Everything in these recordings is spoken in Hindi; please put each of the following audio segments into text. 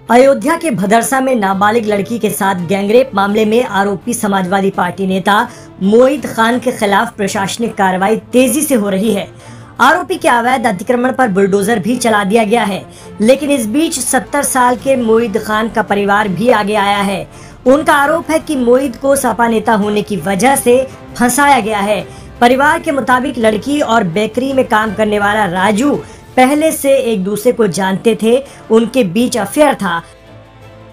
अयोध्या के भदरसा में नाबालिग लड़की के साथ गैंगरेप मामले में आरोपी समाजवादी पार्टी नेता मोईद खान के खिलाफ प्रशासनिक कार्रवाई तेजी से हो रही है। आरोपी के अवैध अतिक्रमण पर बुलडोजर भी चला दिया गया है, लेकिन इस बीच 70 साल के मोईद खान का परिवार भी आगे आया है। उनका आरोप है कि मोईद को सपा नेता होने की वजह से फंसाया गया है। परिवार के मुताबिक लड़की और बेकरी में काम करने वाला राजू पहले से एक दूसरे को जानते थे, उनके बीच अफेयर था।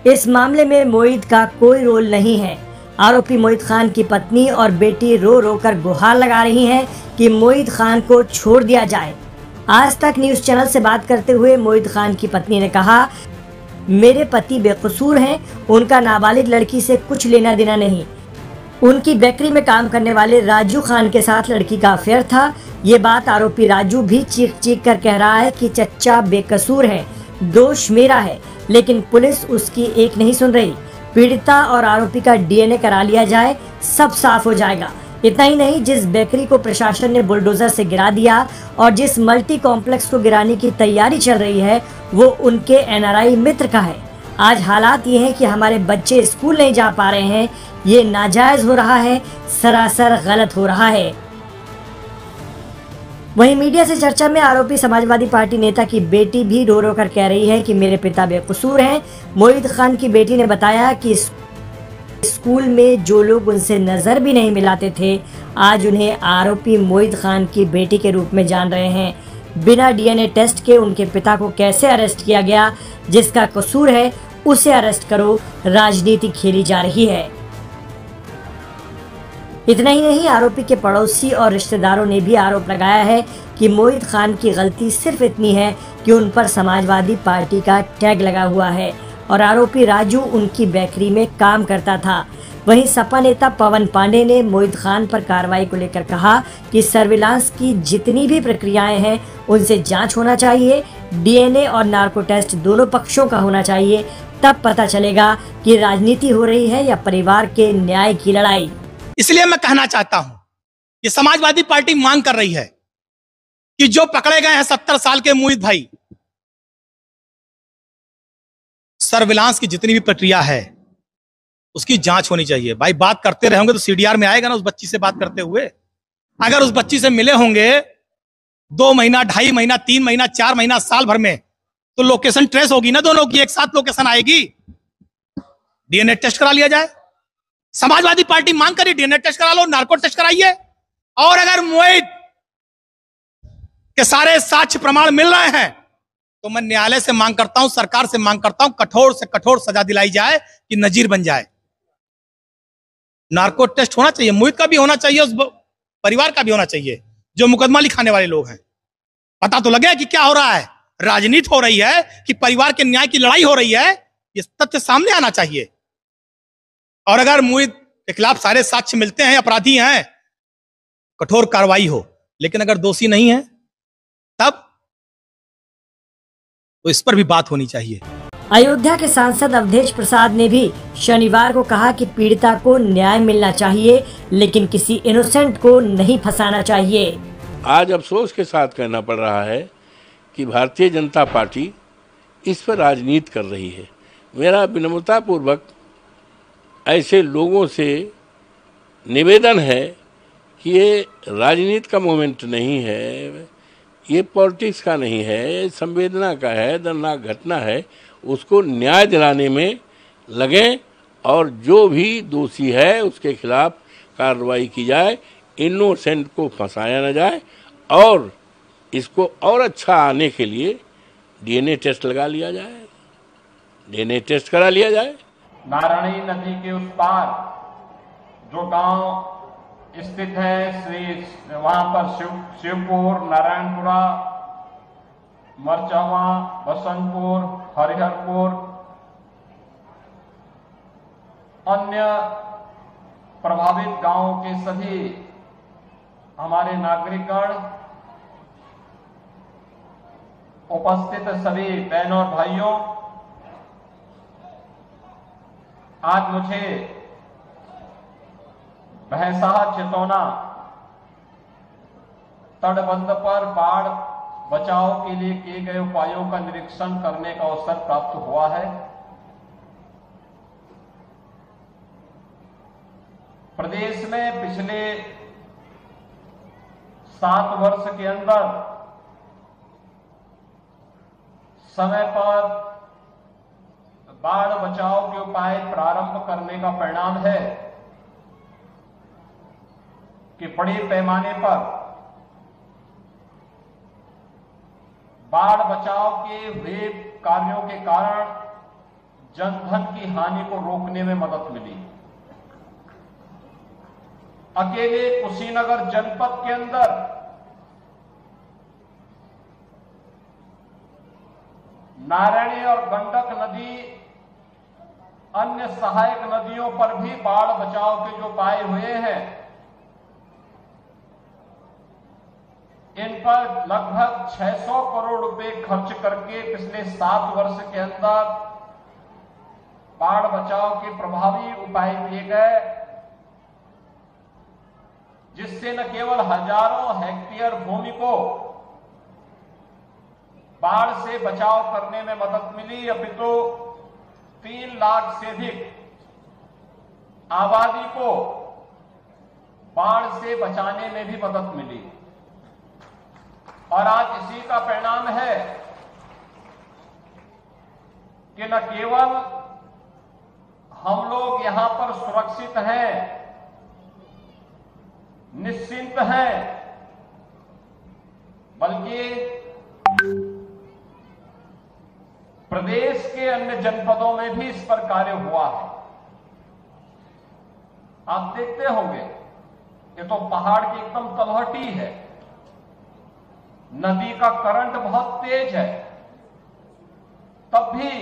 इस मामले में मोईद का कोई रोल नहीं है। आरोपी मोईद खान की पत्नी और बेटी रो रो कर गुहार लगा रही हैं कि मोईद खान को छोड़ दिया जाए। आज तक न्यूज चैनल से बात करते हुए मोईद खान की पत्नी ने कहा, मेरे पति बेकसूर हैं, उनका नाबालिग लड़की से कुछ लेना देना नहीं। उनकी बेकरी में काम करने वाले राजू खान के साथ लड़की का अफेयर था। ये बात आरोपी राजू भी चीख चीख कर कह रहा है कि चच्चा बेकसूर है, दोष मेरा है, लेकिन पुलिस उसकी एक नहीं सुन रही। पीड़िता और आरोपी का डीएनए करा लिया जाए, सब साफ हो जाएगा। इतना ही नहीं, जिस बेकरी को प्रशासन ने बुलडोजर से गिरा दिया और जिस मल्टी कॉम्प्लेक्स को गिराने की तैयारी चल रही है, वो उनके एनआरआई मित्र का है। आज हालात ये हैं कि हमारे बच्चे स्कूल नहीं जा पा रहे हैं। ये नाजायज हो रहा है, सरासर गलत हो रहा है। वहीं मीडिया से चर्चा में आरोपी समाजवादी पार्टी नेता की बेटी भी रो रो कर कह रही है कि मेरे पिता बेकसूर हैं। मोईद खान की बेटी ने बताया कि स्कूल में जो लोग उनसे नजर भी नहीं मिलाते थे, आज उन्हें आरोपी मोईद खान की बेटी के रूप में जान रहे हैं। बिना डीएनए टेस्ट के उनके पिता को कैसे अरेस्ट किया गया? जिसका कसूर है उसे अरेस्ट करो, राजनीति खेली जा रही है। इतना ही नहीं, आरोपी के पड़ोसी और रिश्तेदारों ने भी आरोप लगाया है कि मोईद खान की गलती सिर्फ इतनी है कि उन पर समाजवादी पार्टी का टैग लगा हुआ है और आरोपी राजू उनकी बेकरी में काम करता था। वहीं सपा नेता पवन पांडे ने मोईद खान पर कार्रवाई को लेकर कहा कि सर्विलांस की जितनी भी प्रक्रियाएं हैं उनसे जांच होना चाहिए, डीएनए और नार्को टेस्ट दोनों पक्षों का होना चाहिए, तब पता चलेगा कि राजनीति हो रही है या परिवार के न्याय की लड़ाई। इसलिए मैं कहना चाहता हूं कि समाजवादी पार्टी मांग कर रही है कि जो पकड़े गए हैं 70 साल के मोईद भाई, सर्विलांस की जितनी भी प्रक्रिया है उसकी जांच होनी चाहिए। भाई बात करते रहेंगे तो सीडीआर में आएगा ना, उस बच्ची से बात करते हुए। अगर उस बच्ची से मिले होंगे 2 महीना, 2.5 महीना, 3 महीना, 4 महीना, साल भर में, तो लोकेशन ट्रेस होगी ना, दोनों की एक साथ लोकेशन आएगी। डीएनए टेस्ट करा लिया जाए। समाजवादी पार्टी मांग करी, डीएनए टेस्ट करा लो, नार्को टेस्ट कराइए। और अगर मोईद के सारे साक्ष्य प्रमाण मिल रहे हैं तो मैं न्यायालय से मांग करता हूं, सरकार से मांग करता हूं, कठोर से कठोर सजा दिलाई जाए कि नजीर बन जाए। नार्को टेस्ट होना चाहिए, मोईद का भी होना चाहिए, उस परिवार का भी होना चाहिए जो मुकदमा लिखाने वाले लोग हैं। पता तो लगे कि क्या हो रहा है। राजनीति हो रही है कि परिवार के न्याय की लड़ाई हो रही है, ये तथ्य सामने आना चाहिए। और अगर मोईद के खिलाफ सारे साक्ष्य मिलते हैं, अपराधी हैं, कठोर कार्रवाई हो। लेकिन अगर दोषी नहीं है तब तो इस पर भी बात होनी चाहिए। अयोध्या के सांसद अवधेश प्रसाद ने भी शनिवार को कहा कि पीड़िता को न्याय मिलना चाहिए, लेकिन किसी इनोसेंट को नहीं फंसाना चाहिए। आज अफसोस के साथ कहना पड़ रहा है कि भारतीय जनता पार्टी इस पर राजनीति कर रही है। मेरा विनम्रतापूर्वक ऐसे लोगों से निवेदन है कि ये राजनीति का मोमेंट नहीं है, ये पॉलिटिक्स का नहीं है, संवेदना का है, दर्दनाक घटना है। उसको न्याय दिलाने में लगें और जो भी दोषी है उसके खिलाफ कार्रवाई की जाए, इनोसेंट को फंसाया न जाए। और इसको और अच्छा आने के लिए डीएनए टेस्ट लगा लिया जाए, डीएनए टेस्ट करा लिया जाए। नारायणी नदी के उस पार जो गांव स्थित है, वहां पर शिवपुर, नारायणपुरा, मरचवा, बसंतपुर, हरिहरपुर, अन्य प्रभावित गांवों के सभी हमारे नागरिकगण, उपस्थित सभी बहनों और भाइयों, आज मुझे भैंसाहा चितौना तटबंध पर बाढ़ बचाव के लिए किए गए उपायों का निरीक्षण करने का अवसर प्राप्त हुआ है। प्रदेश में पिछले 7 वर्ष के अंदर समय पर बाढ़ बचाव के उपाय प्रारंभ करने का परिणाम है कि बड़े पैमाने पर बाढ़ बचाव के हुए कार्यों के कारण जनधन की हानि को रोकने में मदद मिली। अकेले कुशीनगर जनपद के अंदर नारायणी और गंडक नदी, अन्य सहायक नदियों पर भी बाढ़ बचाव के जो उपाय हुए हैं, इन पर लगभग 600 करोड़ रुपए खर्च करके पिछले 7 वर्ष के अंदर बाढ़ बचाव के प्रभावी उपाय किए गए, जिससे न केवल हजारों हेक्टेयर भूमि को बाढ़ से बचाव करने में मदद मिली, अपितु 3 लाख से अधिक आबादी को बाढ़ से बचाने में भी मदद मिली। और आज इसी का परिणाम है कि न केवल हम लोग यहां पर सुरक्षित हैं, निश्चिंत हैं, बल्कि प्रदेश के अन्य जनपदों में भी इस पर कार्य हुआ है। आप देखते होंगे, ये तो पहाड़ की एकदम तलहटी है, नदी का करंट बहुत तेज है, तब भी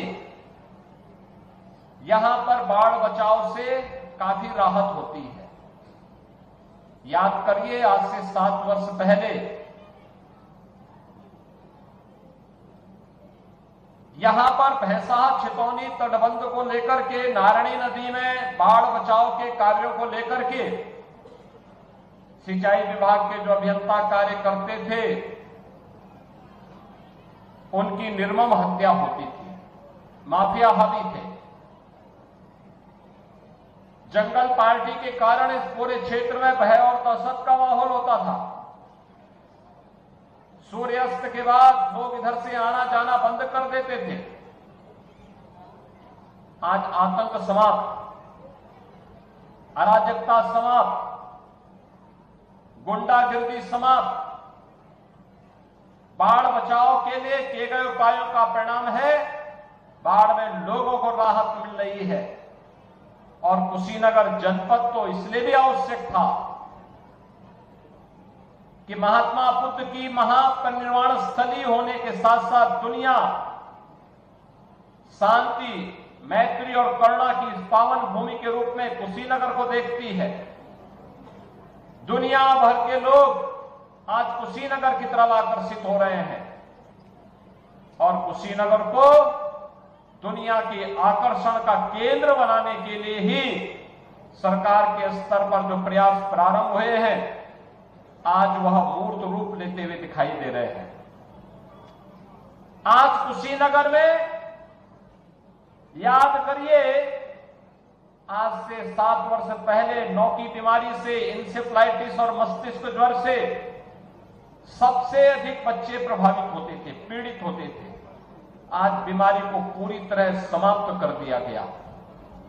यहां पर बाढ़ बचाव से काफी राहत होती है। याद करिए, आज से 7 वर्ष पहले यहां पर भैंसा छितौनी तटबंध को लेकर के, नारायणी नदी में बाढ़ बचाव के कार्यों को लेकर के सिंचाई विभाग के जो अभियंता कार्य करते थे, उनकी निर्मम हत्या होती थी, माफिया हावी थे। जंगल पार्टी के कारण इस पूरे क्षेत्र में भय और दहशत का माहौल होता था। सूर्यास्त के बाद लोग इधर से आना जाना बंद कर देते थे। आज आतंक समाप्त, अराजकता समाप्त, गुंडागिर्दी समाप्त, बाढ़ बचाव के लिए किए गए उपायों का परिणाम है बाढ़ में लोगों को राहत मिल रही है। और कुशीनगर जनपद तो इसलिए भी आवश्यक था कि महात्मा बुद्ध की महापरिनिर्वाण स्थली होने के साथ साथ दुनिया शांति, मैत्री और करुणा की इस पावन भूमि के रूप में कुशीनगर को देखती है। दुनिया भर के लोग आज कुशीनगर की तरफ आकर्षित हो रहे हैं और कुशीनगर को दुनिया के आकर्षण का केंद्र बनाने के लिए ही सरकार के स्तर पर जो प्रयास प्रारंभ हुए हैं, आज वह मूर्त रूप लेते हुए दिखाई दे रहे हैं। आज कुशीनगर में याद करिए, आज से 7 वर्ष पहले नौ की बीमारी से, इंसेफ्लाइटिस और मस्तिष्क ज्वर से सबसे अधिक बच्चे प्रभावित होते थे, पीड़ित होते थे। आज बीमारी को पूरी तरह समाप्त कर दिया गया।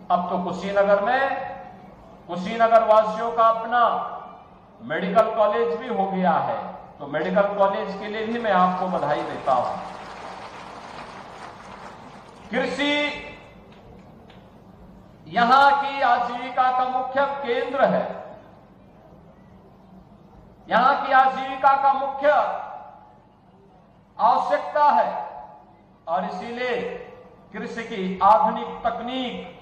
अब तो कुशीनगर में कुशीनगर वासियों का अपना मेडिकल कॉलेज भी हो गया है, तो मेडिकल कॉलेज के लिए भी मैं आपको बधाई देता हूं। कृषि यहां की आजीविका का मुख्य केंद्र है, यहां की आजीविका का मुख्य आवश्यकता है और इसीलिए कृषि की आधुनिक तकनीक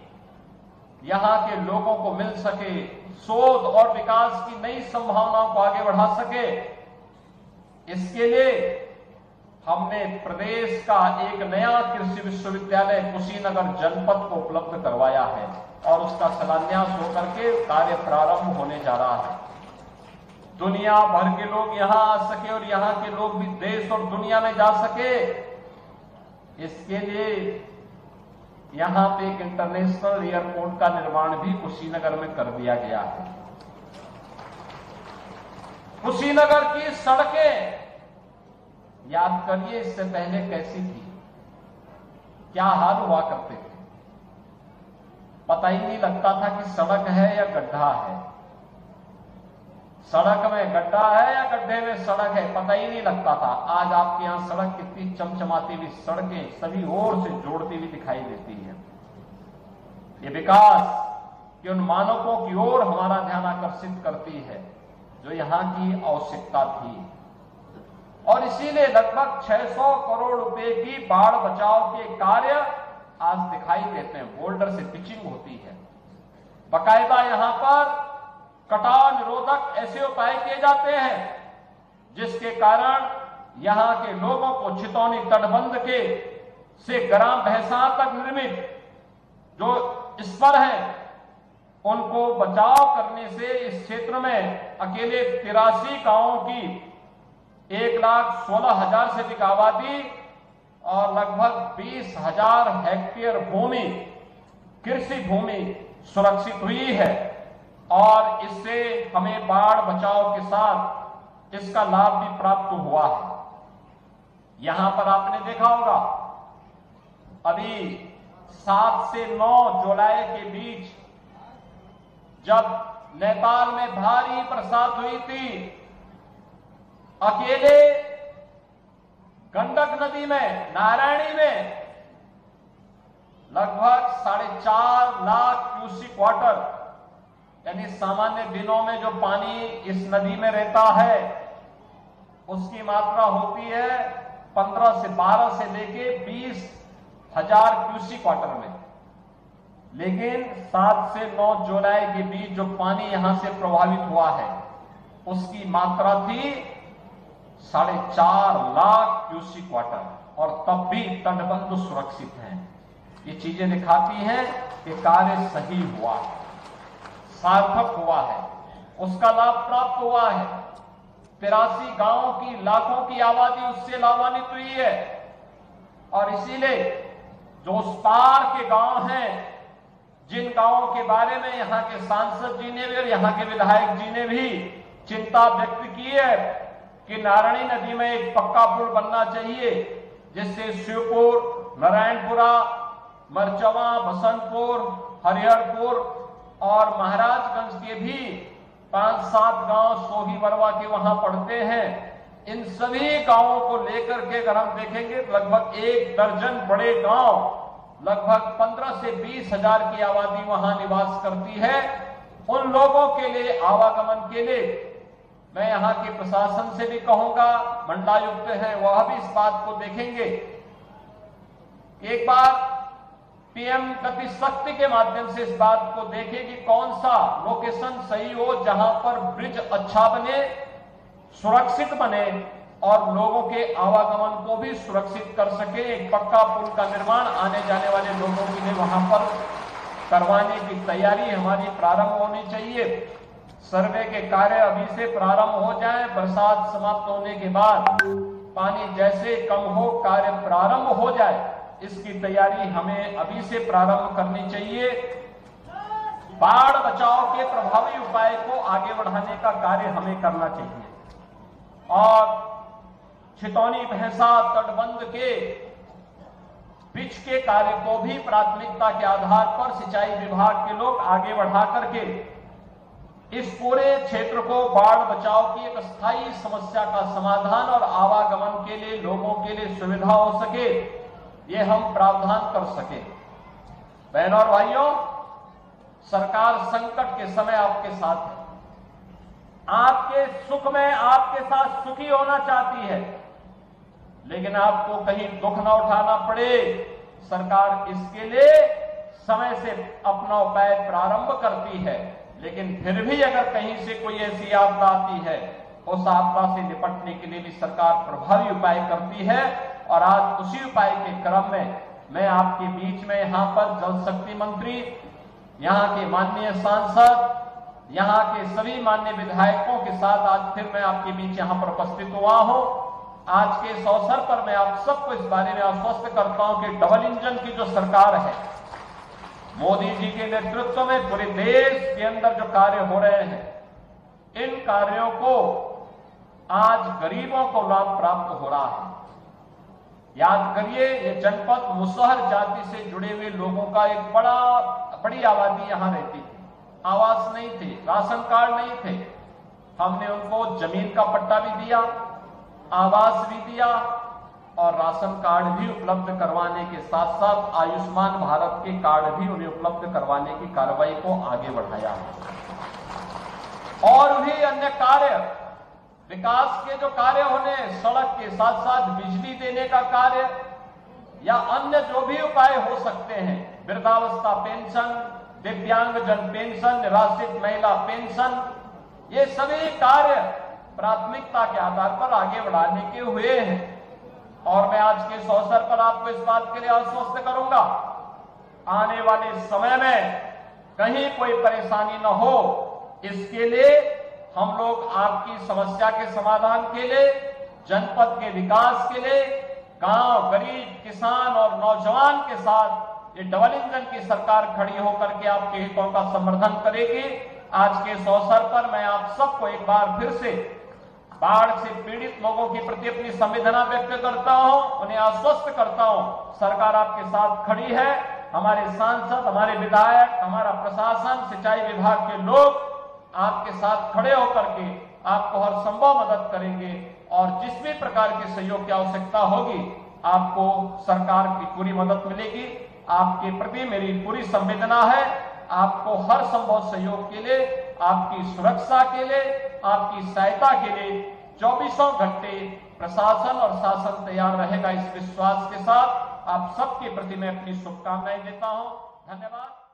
यहां के लोगों को मिल सके, शोध और विकास की नई संभावनाओं को आगे बढ़ा सके, इसके लिए हमने प्रदेश का एक नया कृषि विश्वविद्यालय कुशीनगर जनपद को उपलब्ध करवाया है और उसका शिलान्यास होकर के कार्य प्रारंभ होने जा रहा है। दुनिया भर के लोग यहां आ सके और यहां के लोग भी देश और दुनिया में जा सके, इसके लिए यहां पे एक इंटरनेशनल एयरपोर्ट का निर्माण भी कुशीनगर में कर दिया गया है। कुशीनगर की सड़कें याद करिए, इससे पहले कैसी थी, क्या हाल हुआ करते थे। पता ही नहीं लगता था कि सड़क है या गड्ढा है, सड़क में गड्ढा है या गड्ढे में सड़क है, पता ही नहीं लगता था। आज आपके यहां सड़क कितनी चमचमाती हुई सड़कें सभी ओर से जोड़ती हुई दिखाई देती है। ये विकास कि उन मानकों की ओर हमारा ध्यान आकर्षित करती है जो यहां की आवश्यकता थी। और इसीलिए लगभग 600 करोड़ रुपए की बाढ़ बचाव के कार्य आज दिखाई देते हैं। बोल्डर से पिचिंग होती है, बाकायदा यहां पर कटाव निरोधक ऐसे उपाय किए जाते हैं जिसके कारण यहां के लोगों को छितौनी तटबंध के से ग्राम भैंसा तक निर्मित जो स्पर है उनको बचाव करने से इस क्षेत्र में अकेले 83 गांवों की 1,16,000 से अधिक आबादी और लगभग 20,000 हेक्टेयर भूमि कृषि भूमि सुरक्षित हुई है। और इससे हमें बाढ़ बचाव के साथ इसका लाभ भी प्राप्त हुआ है। यहां पर आपने देखा होगा अभी 7 से 9 जुलाई के बीच जब नेपाल में भारी बरसात हुई थी, अकेले गंडक नदी में नारायणी में लगभग 4.5 लाख क्यूसिक वाटर, यानी सामान्य दिनों में जो पानी इस नदी में रहता है उसकी मात्रा होती है 15 से 12 से लेके 20,000 क्यूसिक वाटर में। लेकिन 7 से 9 जुलाई के बीच जो पानी यहां से प्रभावित हुआ है उसकी मात्रा थी 4.5 लाख क्यूसिक वाटर, और तब भी तटबंध सुरक्षित हैं। ये चीजें दिखाती हैं कि कार्य सही हुआ है, सार्थक हुआ है, उसका लाभ प्राप्त हुआ है। 83 गांवों की लाखों की आबादी उससे लाभान्वित हुई है। और इसीलिए जो उस पार के गांव हैं, जिन गांवों के बारे में यहां के सांसद जी ने भी और यहां के विधायक जी ने भी चिंता व्यक्त की है कि नारायणी नदी में एक पक्का पुल बनना चाहिए जिससे शिवपुर, नारायणपुरा, मरचवा, बसंतपुर, हरिहरपुर और महाराजगंज के भी 5-7 गांव सोही बरवा के वहां पड़ते हैं। इन सभी गांवों को लेकर के अगर हम देखेंगे लगभग 1 दर्जन बड़े गांव, लगभग 15 से 20,000 की आबादी वहां निवास करती है। उन लोगों के लिए आवागमन के लिए मैं यहां के प्रशासन से भी कहूंगा, मंडलायुक्त हैं वह भी इस बात को देखेंगे। एक बार पीएम गति शक्ति के माध्यम से इस बात को देखें कि कौन सा लोकेशन सही हो जहां पर ब्रिज अच्छा बने, सुरक्षित बने और लोगों के आवागमन को भी सुरक्षित कर सके। एक पक्का पुल का निर्माण आने जाने वाले लोगों के लिए वहां पर करवाने की तैयारी हमारी प्रारंभ होनी चाहिए। सर्वे के कार्य अभी से प्रारंभ हो जाए, बरसात समाप्त होने के बाद पानी जैसे कम हो कार्य प्रारंभ हो जाए, इसकी तैयारी हमें अभी से प्रारंभ करनी चाहिए। बाढ़ बचाव के प्रभावी उपाय को आगे बढ़ाने का कार्य हमें करना चाहिए और छितौनी भैंसा तटबंध के पिच के कार्य को भी प्राथमिकता के आधार पर सिंचाई विभाग के लोग आगे बढ़ा करके इस पूरे क्षेत्र को बाढ़ बचाव की एक स्थायी समस्या का समाधान और आवागमन के लिए लोगों के लिए सुविधा हो सके, ये हम प्रावधान कर सके। बहनों और भाइयों, सरकार संकट के समय आपके साथ है, आपके सुख में आपके साथ सुखी होना चाहती है, लेकिन आपको कहीं दुख न उठाना पड़े। सरकार इसके लिए समय से अपना उपाय प्रारंभ करती है, लेकिन फिर भी अगर कहीं से कोई ऐसी आपदा आती है, उस आपदा से निपटने के लिए भी सरकार प्रभावी उपाय करती है। और आज उसी उपाय के क्रम में मैं आपके बीच में यहां पर जल शक्ति मंत्री, यहां के माननीय सांसद, यहां के सभी माननीय विधायकों के साथ आज फिर मैं आपके बीच यहां पर उपस्थित हुआ हूं। आज के इस अवसर पर मैं आप सबको इस बारे में आश्वस्त करता हूं कि डबल इंजन की जो सरकार है, मोदी जी के नेतृत्व में पूरे देश के अंदर जो कार्य हो रहे हैं, इन कार्यों को आज गरीबों को लाभ प्राप्त हो रहा है। याद करिए, ये जनपद मुसहर जाति से जुड़े हुए लोगों का एक बड़ी आबादी यहां रहती थी। आवास नहीं थे, राशन कार्ड नहीं थे। हमने उनको जमीन का पट्टा भी दिया, आवास भी दिया और राशन कार्ड भी उपलब्ध करवाने के साथ साथ आयुष्मान भारत के कार्ड भी उन्हें उपलब्ध करवाने की कार्रवाई को आगे बढ़ाया है। और भी अन्य कार्य, विकास के जो कार्य होने, सड़क के साथ साथ बिजली देने का कार्य या अन्य जो भी उपाय हो सकते हैं, वृद्धावस्था पेंशन, दिव्यांगजन पेंशन, निराश्रित महिला पेंशन, ये सभी कार्य प्राथमिकता के आधार पर आगे बढ़ाने के हुए हैं। और मैं आज के इस अवसर पर आपको इस बात के लिए आश्वस्त करूंगा, आने वाले समय में कहीं कोई परेशानी न हो, इसके लिए हम लोग आपकी समस्या के समाधान के लिए, जनपद के विकास के लिए, गांव, गरीब, किसान और नौजवान के साथ ये डबल इंजन की सरकार खड़ी होकर के आपके हितों का समर्थन करेगी। आज के इस अवसर पर मैं आप सबको एक बार फिर से बाढ़ से पीड़ित लोगों के प्रति अपनी संवेदना व्यक्त करता हूं, उन्हें आश्वस्त करता हूं, सरकार आपके साथ खड़ी है। हमारे सांसद, हमारे विधायक, हमारा प्रशासन, सिंचाई विभाग के लोग आपके साथ खड़े होकर के आपको हर संभव मदद करेंगे और जिस भी प्रकार के सहयोग की आवश्यकता होगी आपको सरकार की पूरी मदद मिलेगी। आपके प्रति मेरी पूरी संवेदना है। आपको हर संभव सहयोग के लिए, आपकी सुरक्षा के लिए, आपकी सहायता के लिए 24 घंटे प्रशासन और शासन तैयार रहेगा। इस विश्वास के साथ आप सबके प्रति मैं अपनी शुभकामनाएं देता हूं। धन्यवाद।